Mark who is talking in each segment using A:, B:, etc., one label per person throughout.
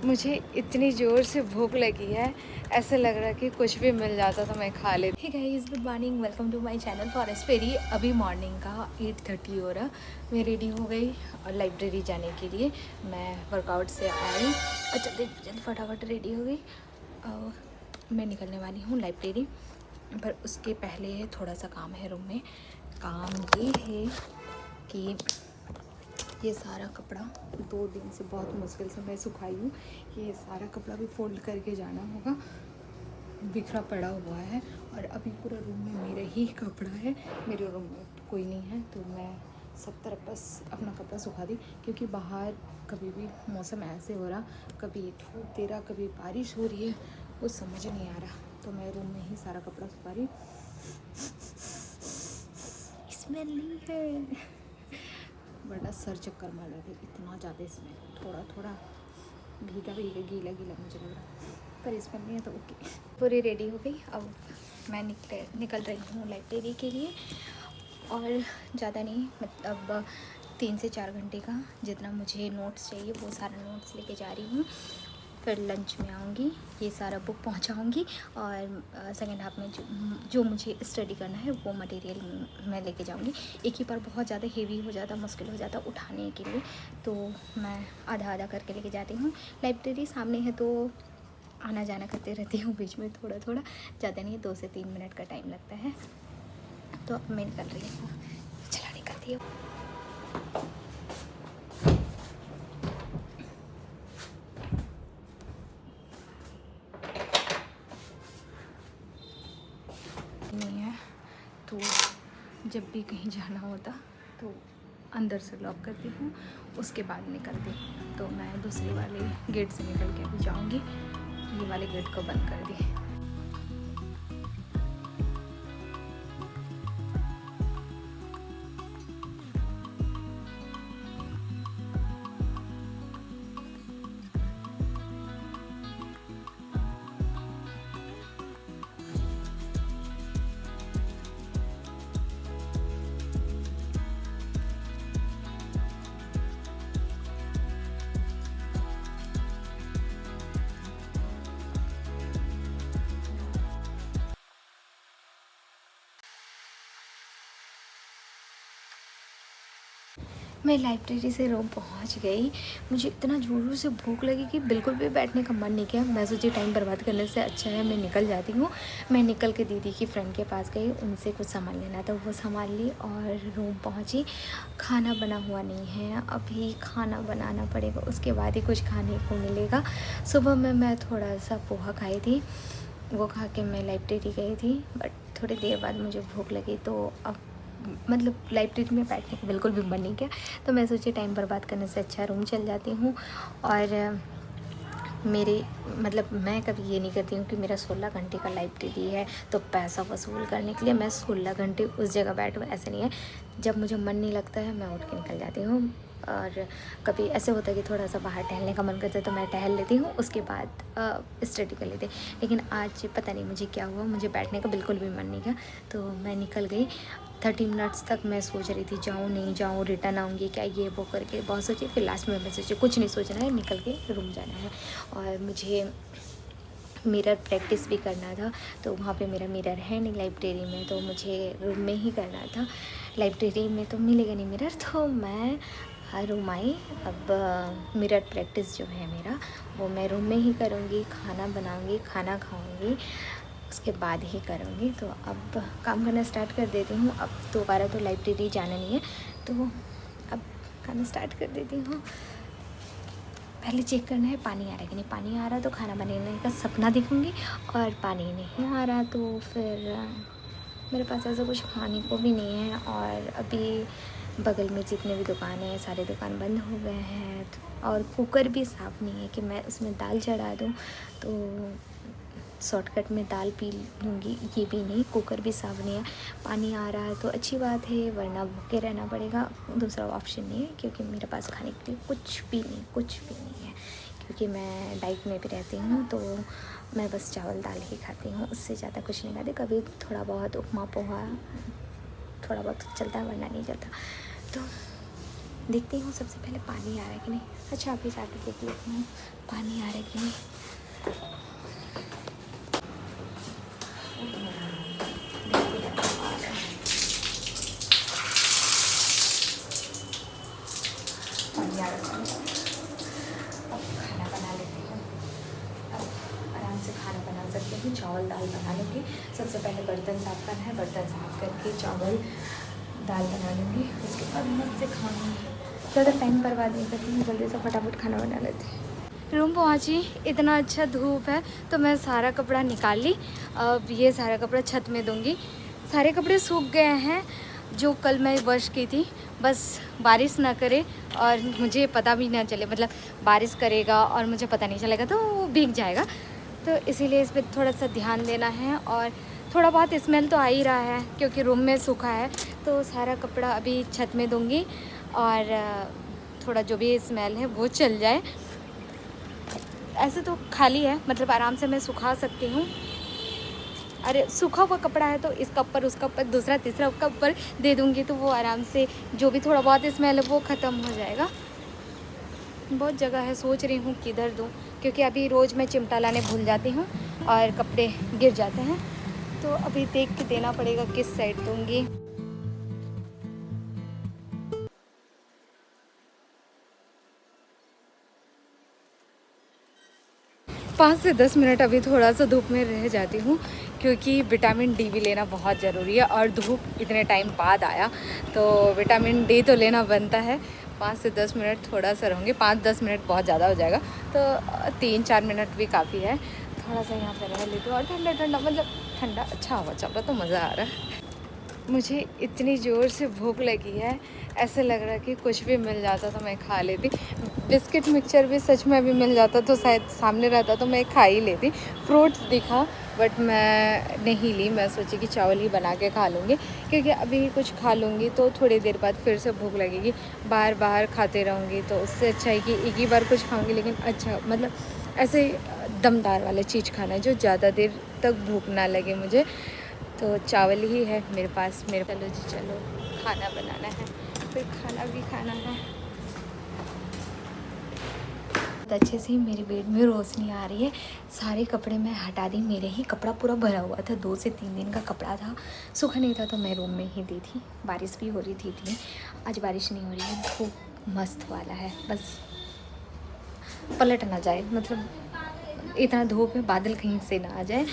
A: मुझे इतनी ज़ोर से भूख लगी है, ऐसे लग रहा है कि कुछ भी मिल जाता तो मैं खा लेती। Hey guys, good morning, welcome to my channel forest fairy. अभी मॉर्निंग का 8:30 हो रहा। मैं रेडी हो गई और लाइब्रेरी जाने के लिए। मैं वर्कआउट से आई और जल्दी फटाफट रेडी हो गई और मैं निकलने वाली हूँ लाइब्रेरी। पर उसके पहले थोड़ा सा काम है रूम में। काम ये है कि ये सारा कपड़ा 2 दिन से बहुत मुश्किल से मैं सुखाई हूँ। ये सारा कपड़ा भी फोल्ड करके जाना होगा, बिखरा पड़ा हुआ है। और अभी पूरा रूम में मेरा ही कपड़ा है, मेरे रूम में कोई नहीं है, तो मैं सब तरफ बस अपना कपड़ा सुखा दी। क्योंकि बाहर कभी भी मौसम ऐसे हो रहा, कभी धूप दे रहा, कभी बारिश हो रही है, कुछ समझ नहीं आ रहा। तो मैं रूम में ही सारा कपड़ा सुखा रही। स्मेली है, बड़ा सर चक्कर मार रहा है इतना ज़्यादा इसमें। थोड़ा थोड़ा भीगा गीला मुझे लग रहा, पर इसमें नहीं है तो ओके। पूरी रेडी हो गई। अब मैं निकल रही हूँ लाइब्रेरी के लिए। और ज़्यादा नहीं, मतलब 3 से 4 घंटे का जितना मुझे नोट्स चाहिए वो सारा नोट्स लेके जा रही हूँ। फिर लंच में आऊँगी, ये सारा बुक पहुँचाऊँगी और सेकेंड हाफ में जो मुझे स्टडी करना है वो मटेरियल मैं लेके जाऊँगी। एक ही बार बहुत ज़्यादा हेवी हो जाता, मुश्किल हो जाता उठाने के लिए, तो मैं आधा आधा करके लेके जाती हूँ। लाइब्रेरी सामने है तो आना जाना करते रहती हूँ बीच में, थोड़ा थोड़ा, ज़्यादा नहीं, 2 से 3 मिनट का टाइम लगता है। तो अब मैं निकल रही हूँ, चला निकलती हूँ। नहीं है तो जब भी कहीं जाना होता तो अंदर से लॉक करती हूँ, उसके बाद निकलती हूँ। तो मैं दूसरे वाले गेट से निकल के अभी जाऊँगी, ये वाले गेट को बंद कर दी। मैं लाइब्रेरी से रूम पहुंच गई। मुझे इतना ज़ोरों से भूख लगी कि बिल्कुल भी बैठने का मन नहीं किया। मैं सोची टाइम बर्बाद करने से अच्छा है मैं निकल जाती हूँ। मैं निकल के दीदी की फ्रेंड के पास गई, उनसे कुछ सामान लेना था, वो सामान ली और रूम पहुँची। खाना बना हुआ नहीं है, अभी खाना बनाना पड़ेगा, उसके बाद ही कुछ खाने को मिलेगा। सुबह में मैं थोड़ा सा पोहा खाई थी, वो खा के मैं लाइब्रेरी गई थी। बट थोड़ी देर बाद मुझे भूख लगी, तो अब मतलब लाइब्रेरी में बैठने का बिल्कुल भी मन नहीं किया। तो मैं सोची टाइम बर्बाद करने से अच्छा रूम चल जाती हूँ। और मेरे मतलब मैं कभी ये नहीं करती हूँ कि मेरा 16 घंटे का लाइब्रेरी है तो पैसा वसूल करने के लिए मैं 16 घंटे उस जगह बैठूँ, ऐसे नहीं है। जब मुझे मन नहीं लगता है मैं उठ के निकल जाती हूँ। और कभी ऐसे होता है कि थोड़ा सा बाहर टहलने का मन करता है तो मैं टहल लेती हूँ, उसके बाद स्टडी कर लेती। लेकिन आज पता नहीं मुझे क्या हुआ, मुझे बैठने का बिल्कुल भी मन नहीं किया, तो मैं निकल गई। 30 मिनट्स तक मैं सोच रही थी जाऊँ नहीं जाऊँ, रिटर्न आऊँगी क्या, ये वो करके बहुत सोची। फिर लास्ट में मैं सोची कुछ नहीं सोचना है, निकल के रूम जाना है। और मुझे मिरर प्रैक्टिस भी करना था, तो वहाँ पे मेरा मिरर है नहीं लाइब्रेरी में, तो मुझे रूम में ही करना था। लाइब्रेरी में तो मिलेगा नहीं मिरर, तो मैं रूम आई। अब मिरर प्रैक्टिस जो है मेरा वो मैं रूम में ही करूँगी। खाना बनाऊँगी, खाना खाऊँगी, उसके बाद ही करूँगी। तो अब काम करना स्टार्ट कर देती हूँ। अब दोबारा तो लाइब्रेरी जाना नहीं है, तो अब खाना स्टार्ट कर देती हूँ। पहले चेक करना है पानी आ रहा है कि नहीं। पानी आ रहा तो खाना बनाने का सपना देखूँगी, और पानी नहीं आ रहा तो फिर मेरे पास ऐसा कुछ खाने को भी नहीं है। और अभी बगल में जितने भी दुकान हैं सारे दुकान बंद हो गए हैं, और कुकर भी साफ़ नहीं है कि मैं उसमें दाल चढ़ा दूँ तो शॉर्टकट में दाल पी लूँगी, ये भी नहीं, कुकर भी साफ़ नहीं है। पानी आ रहा है तो अच्छी बात है, वरना भूखे रहना पड़ेगा, दूसरा ऑप्शन नहीं है। क्योंकि मेरे पास खाने के लिए कुछ भी नहीं है, क्योंकि मैं डाइट में भी रहती हूँ, तो मैं बस चावल दाल ही खाती हूँ, उससे ज़्यादा कुछ नहीं खाती। कभी थोड़ा बहुत उपमा पोहा थोड़ा बहुत चलता है, वरना नहीं चलता। तो देखती हूँ सबसे पहले पानी आ रहा है कि नहीं। अच्छा अभी जाके देख लेती हूँ पानी आ रहा है कि नहीं। पानी आ रहा है। अब खाना बना लेती हूँ। अब आराम से खाना बना सकती हूँ। चावल दाल बना लूँगी। सबसे पहले बर्तन साफ़ करना है, बर्तन साफ़ करके चावल दाल बना लूँगी, उसके बाद मस्त से खाऊँगी। ज़्यादा टाइम बर्बाद नहीं करती हूँ, जल्दी से फटाफट खाना बना लेती हूँ। रूम पहुँची, इतना अच्छा धूप है तो मैं सारा कपड़ा निकाल ली। अब ये सारा कपड़ा छत में दूँगी। सारे कपड़े सूख गए हैं जो कल मैं वॉश की थी। बस बारिश ना करे और मुझे पता भी ना चले, मतलब बारिश करेगा और मुझे पता नहीं चलेगा तो वो भीग जाएगा। तो इसीलिए इस पर थोड़ा सा ध्यान देना है। और थोड़ा बहुत स्मेल तो आ ही रहा है क्योंकि रूम में सूखा है। तो सारा कपड़ा अभी छत में दूँगी और थोड़ा जो भी स्मेल है वो चल जाए। ऐसे तो खाली है, मतलब आराम से मैं सुखा सकती हूँ। अरे सूखा हुआ कपड़ा है तो इसका ऊपर उसका ऊपर दूसरा तीसरा उसका ऊपर दे दूँगी तो वो आराम से जो भी थोड़ा बहुत स्मेल है वो ख़त्म हो जाएगा। बहुत जगह है, सोच रही हूँ किधर दूँ, क्योंकि अभी रोज़ मैं चिमटा लाने भूल जाती हूँ और कपड़े गिर जाते हैं। तो अभी देख के देना पड़ेगा किस साइड दूँगी। 5 से 10 मिनट अभी थोड़ा सा धूप में रह जाती हूँ क्योंकि विटामिन डी भी लेना बहुत ज़रूरी है और धूप इतने टाइम बाद आया तो विटामिन डी तो लेना बनता है। 5 से 10 मिनट थोड़ा सा रहूँगी, 5-10 मिनट बहुत ज़्यादा हो जाएगा तो 3-4 मिनट भी काफ़ी है। थोड़ा सा यहाँ पर रह लेती हूँ और ठंडा ठंडा, मतलब ठंडा अच्छा हवा चल रहा तो मज़ा आ रहा है। मुझे इतनी ज़ोर से भूख लगी है, ऐसे लग रहा है कि कुछ भी मिल जाता तो मैं खा लेती। बिस्किट मिक्सचर भी सच में भी मिल जाता तो शायद सामने रहता तो मैं खा ही लेती। फ्रूट्स दिखा बट मैं नहीं ली। मैं सोची कि चावल ही बना के खा लूँगी क्योंकि अभी कुछ खा लूँगी तो थोड़ी देर बाद फिर से भूख लगेगी। बार बार खाते रहूँगी तो उससे अच्छा है कि एक ही बार कुछ खाऊँगी, लेकिन अच्छा मतलब ऐसे दमदार वाला चीज़ खाना है जो ज़्यादा देर तक भूख ना लगे मुझे। तो चावल ही है मेरे पास। चलो जी चलो, खाना बनाना है, फिर खाना भी खाना है। बहुत अच्छे से मेरे बेड में रोशनी आ रही है। सारे कपड़े मैं हटा दी, मेरे ही कपड़ा पूरा भरा हुआ था, 2 से 3 दिन का कपड़ा था, सूखा नहीं था तो मैं रूम में ही दी थी। बारिश भी हो रही थी। आज बारिश नहीं हो रही है, धूप मस्त वाला है, बस पलट ना जाए, मतलब इतना धूप है बादल कहीं से ना आ जाए।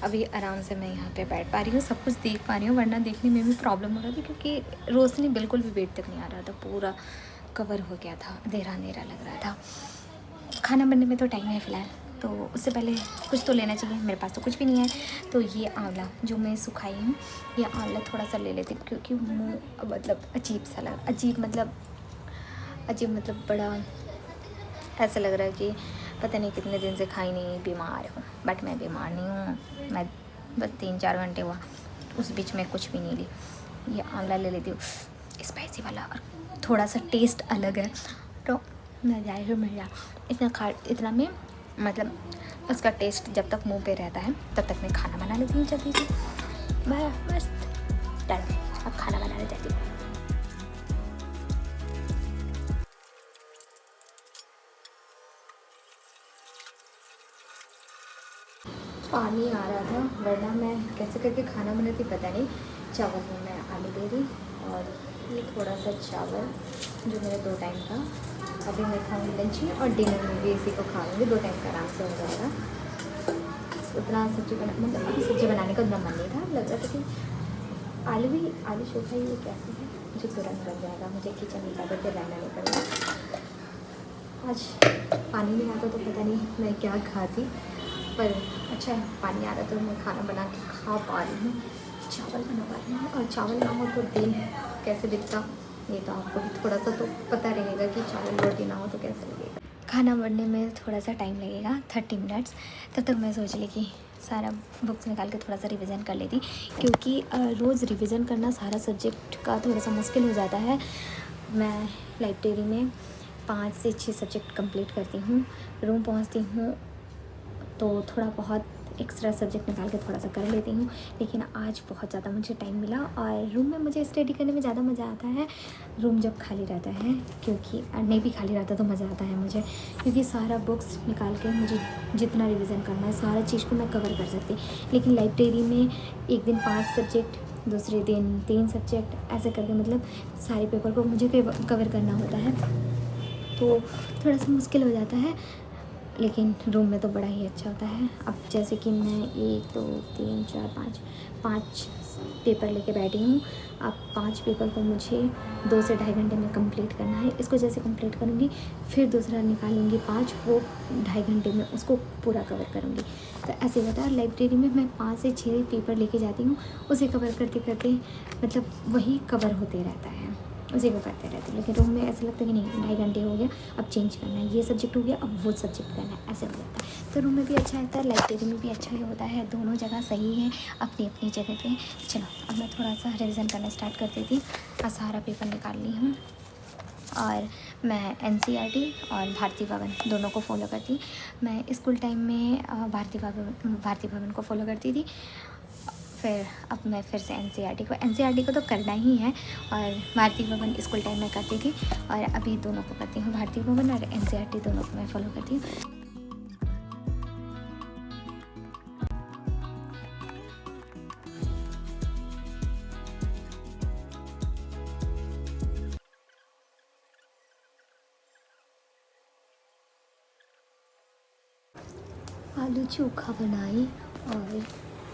A: अभी आराम से मैं यहाँ पे बैठ पा रही हूँ, सब कुछ देख पा रही हूँ, वरना देखने में भी प्रॉब्लम हो रहा था क्योंकि रोशनी बिल्कुल भी बेड तक नहीं आ रहा था, पूरा कवर हो गया था, अंधेरा अंधेरा लग रहा था। खाना बनने में तो टाइम है फ़िलहाल, तो उससे पहले कुछ तो लेना चाहिए। मेरे पास तो कुछ भी नहीं है। तो ये आंवला जो मैं सुखाई हूँ, ये आंवला थोड़ा सा ले लेती हूँ क्योंकि मुँह मतलब अजीब सा लग, अजीब मतलब बड़ा ऐसा लग रहा है कि पता नहीं कितने दिन से खाई नहीं, बीमार हूँ। बट मैं बीमार नहीं हूँ, मैं बस 3-4 घंटे हुआ, उस बीच में कुछ भी नहीं ली। ये आंवला ले लेती हूँ, स्पाइसी वाला, और थोड़ा सा टेस्ट अलग है तो मज़ा आएगा। मेरा इतना में मतलब उसका टेस्ट जब तक मुंह पे रहता है तब तक मैं खाना बना लेती हूँ जल्दी से। बस डन, अब खाना बनाने जाती हूँ। पानी आ रहा था, वरना मैं कैसे करके खाना बनाती पता नहीं। चावल में मैं आलू दे रही और ये थोड़ा सा चावल जो मेरा 2 टाइम का, अभी मैं खाऊंगी लंच में और डिनर में भी इसी को खाऊंगी। 2 टाइम का आराम से हो जाएगा। उतना सब्जी बनाने का उतना मन नहीं था, लग रहा था कि आलू चोखा ये कैसे है, मुझे तुरंत बन जाएगा, मुझे किचन में ज़्यादा देर रहना नहीं पड़ेगा। आज पानी नहीं आता तो पता नहीं मैं क्या खाती, पर अच्छा है पानी आ रहा तो मैं खाना बना के खा पा रही हूँ, चावल बना पा रही हूँ। और चावल ना हो तो दिन कैसे बीतता ये तो आपको भी थोड़ा सा तो पता रहेगा कि चावल रोटी ना हो तो कैसे लगेगा। खाना बनने में थोड़ा सा टाइम लगेगा, 30 मिनट्स। तब तक मैं सोच ली कि सारा बुक्स निकाल के थोड़ा सा रिवीजन कर लेती, क्योंकि रोज़ रिवीजन करना सारा सब्जेक्ट का थोड़ा सा मुश्किल हो जाता है। मैं लाइब्रेरी में 5 से 6 सब्जेक्ट कंप्लीट करती हूँ, रूम पहुँचती हूँ तो थोड़ा बहुत एक्स्ट्रा सब्जेक्ट निकाल के थोड़ा सा कर लेती हूँ। लेकिन आज बहुत ज़्यादा मुझे टाइम मिला और रूम में मुझे स्टडी करने में ज़्यादा मज़ा आता है रूम जब खाली रहता है, क्योंकि नहीं भी खाली रहता तो मज़ा आता है मुझे, क्योंकि सारा बुक्स निकाल के मुझे जितना रिवीजन करना है सारा चीज़ को मैं कवर कर सकती। लेकिन लाइब्रेरी में एक दिन 5 सब्जेक्ट, दूसरे दिन 3 सब्जेक्ट, ऐसे करके मतलब सारे पेपर को मुझे कवर करना होता है, तो थोड़ा सा मुश्किल हो जाता है। लेकिन रूम में तो बड़ा ही अच्छा होता है। अब जैसे कि मैं 1 2 3 4 5 पेपर लेके बैठी हूँ। अब 5 पेपर को मुझे 2 से ढाई घंटे में कंप्लीट करना है। इसको जैसे कंप्लीट करूँगी फिर दूसरा निकालूंगी 5, वो 2.5 घंटे में उसको पूरा कवर करूँगी। तो ऐसे होता है। लाइब्रेरी में मैं 5 से 6 पेपर लेके जाती हूँ, उसे कवर करते करते मतलब वही कवर होते रहता है, उसी को करते रहते हैं। लेकिन रूम में ऐसा लगता है कि नहीं 2.5 घंटे हो गया, अब चेंज करना है, ये सब्जेक्ट हो गया अब वो सब्जेक्ट करना है, ऐसे हो जाता है। तो रूम में भी अच्छा रहता है, लाइब्रेरी में भी अच्छा ही होता है, दोनों जगह सही है अपनी अपनी जगह पे। चलो अब मैं थोड़ा सा रिविज़न करना स्टार्ट कर देती। आज सारा पेपर निकाल ली हूँ और मैं NCERT और भारती भवन दोनों को फॉलो करती। मैं स्कूल टाइम में भारती भवन को फॉलो करती थी, फिर अब मैं फिर से NCERT को तो करना ही है, और भारती भवन स्कूल टाइम में करती थी और अभी दोनों को करती हूँ, भारती भवन और NCERT दोनों को मैं फॉलो करती हूँ। आलू चोखा बनाई और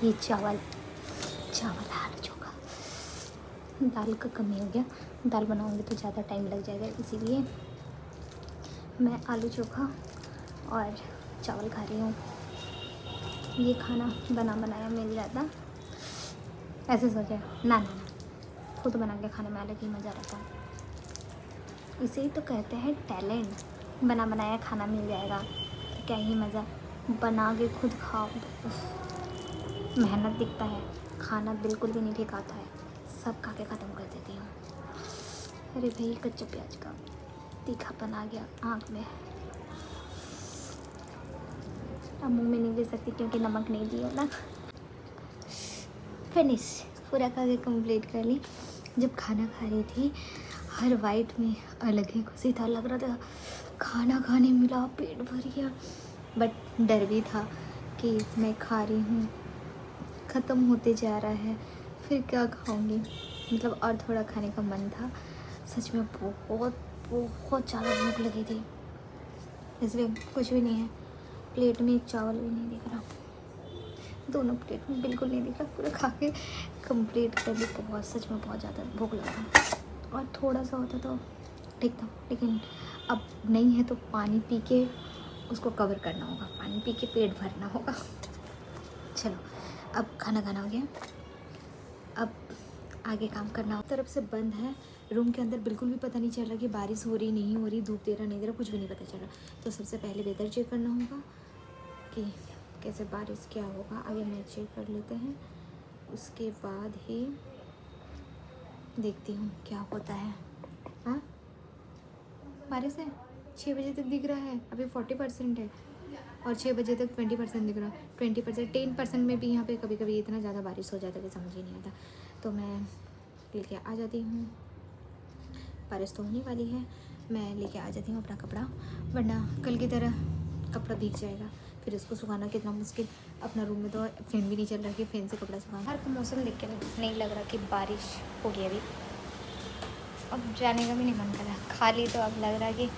A: ये चावल आलू चोखा। दाल का कमी हो गया, दाल बनाऊंगी तो ज़्यादा टाइम लग जाएगा, इसीलिए मैं आलू चोखा और चावल खा रही हूँ। ये खाना बना बनाया मिल जाता, ऐसे सोचा ना खुद बना के खाने में अलग ही मज़ा रहता है। इसे ही तो कहते हैं टैलेंट, बना बनाया खाना मिल जाएगा तो क्या ही मज़ा। बना के खुद खाओ, मेहनत दिखता है, खाना बिल्कुल भी नहीं फेंकाता है, सब खा के ख़त्म कर देती हूँ। अरे भाई कच्चे प्याज का तीखापन आ गया आँख में, अब मुंह में नहीं ले सकती क्योंकि नमक नहीं दिया ना। फिनिश, पूरा खा के कंप्लीट कर ली। जब खाना खा रही थी हर वाइट में अलग ही खुशी था, लग रहा था खाना खाने मिला, पेट भर गया, बट डर भी था कि मैं खा रही हूँ, ख़त्म होते जा रहा है, फिर क्या खाऊंगी, मतलब और थोड़ा खाने का मन था। सच में बहुत ज़्यादा भूख लगी थी, इसलिए कुछ भी नहीं है, प्लेट में एक चावल भी नहीं दिख रहा, दोनों प्लेट में बिल्कुल नहीं दिख रहा, पूरा खा के कंप्लीट कर ली। बहुत सच में बहुत ज़्यादा भूख लगा, और थोड़ा सा होता तो ठीक था, लेकिन अब नहीं है तो पानी पी के उसको कवर करना होगा, पानी पी के पेट भरना होगा। चलो अब खाना खाना हो गया, अब आगे काम करना हो। तरफ से बंद है, रूम के अंदर बिल्कुल भी पता नहीं चल रहा कि बारिश हो रही नहीं हो रही, धूप दे रहा नहीं दे रहा, कुछ भी नहीं पता चल रहा। तो सबसे पहले वेदर चेक करना होगा कि कैसे बारिश क्या होगा, आगे मैं चेक कर लेते हैं, उसके बाद ही देखती हूँ क्या होता है। हाँ बारिश है, 6 बजे तक दिख रहा है, अभी 40% है, और 6 बजे तक 20% दिख रहा है, 20% 10% में भी यहाँ पे कभी कभी इतना ज़्यादा बारिश हो जाता है कि समझ ही नहीं आता, तो मैं लेके आ जाती हूँ। बारिश तो होने वाली है, मैं लेके आ जाती हूँ अपना कपड़ा, वरना कल की तरह कपड़ा भीग जाएगा, फिर इसको सुखाना कितना मुश्किल। अपना रूम में तो फैन भी नहीं चल रहा कि फ़ैन से कपड़ा सुखाना। हर को मौसम देख के नहीं लग रहा कि बारिश होगी अभी, अब जाने का भी नहीं मन कर रहा, खाली तो अब लग रहा है कि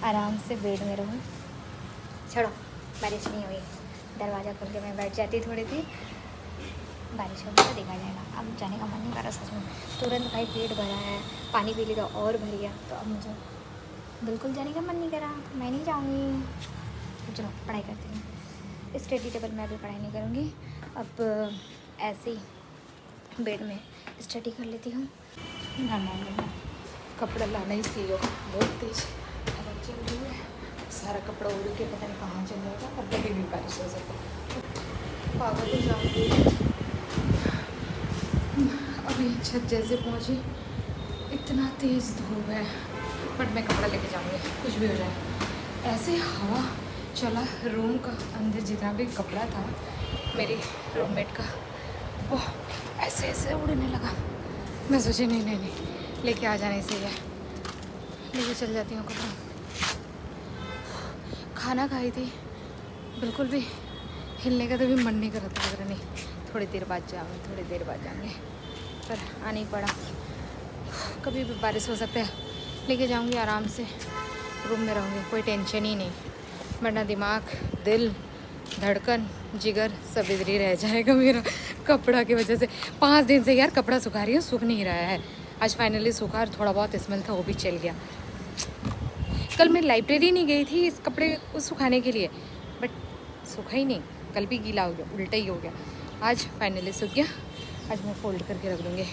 A: आराम से बेड में रहूँ। छोड़ो बारिश नहीं हुई, दरवाज़ा खोल के मैं बैठ जाती थोड़ी देर, बारिश होगी तो देखा जाएगा। अब जाने का मन नहीं कर रहा सच में, तुरंत भाई पेट भरा है, पानी पी लिया और भर गया, तो अब मुझे बिल्कुल जाने का मन नहीं कर रहा, तो मैं नहीं जाऊँगी। तो चलो पढ़ाई करती हूँ, स्टडी टेबल में अभी पढ़ाई नहीं करूँगी, अब ऐसे ही बेड में स्टडी कर लेती हूँ। ना कपड़ा लाना ही चाहिए, बहुत तेज हवा चल रही है, सारा कपड़ा उड़ के पता नहीं कहाँ चल जाएगा, और कभी भी बारिश हो सकता है। पागल हो जाऊँगी। अभी छत जैसे पहुँची, इतना तेज़ धूप है, बट मैं कपड़ा लेके जाऊँगी कुछ भी हो जाए। ऐसे हवा चला, रूम का अंदर जितना भी कपड़ा था मेरी रूममेट का वो ऐसे ऐसे उड़ने लगा। मैं सोची नहीं लेके आ जाने से है, लेके चल जाती हूँ कपड़ा। खाना खाई थी, बिल्कुल भी हिलने का तो भी मन नहीं कर रहा था, नहीं थोड़ी देर बाद जाएंगे, पर आने ही पड़ा। कभी भी बारिश हो सकता है, लेके जाऊंगी आराम से, रूम में रहूँगी, कोई टेंशन ही नहीं, वरना दिमाग, दिल, धड़कन, जिगर सब इधर ही रह जाएगा मेरा कपड़ा की वजह से। 5 दिन से यार कपड़ा सुखा रही हूँ, सूख नहीं रहा है। आज फाइनली सूखा, और थोड़ा बहुत स्मेल था वो भी चल गया। कल मैं लाइब्रेरी नहीं गई थी इस कपड़े को सुखाने के लिए, बट सूखा ही नहीं, कल भी गीला हो गया, उल्टा ही हो गया। आज फाइनली सूख गया, आज मैं फोल्ड करके रख दूँगी।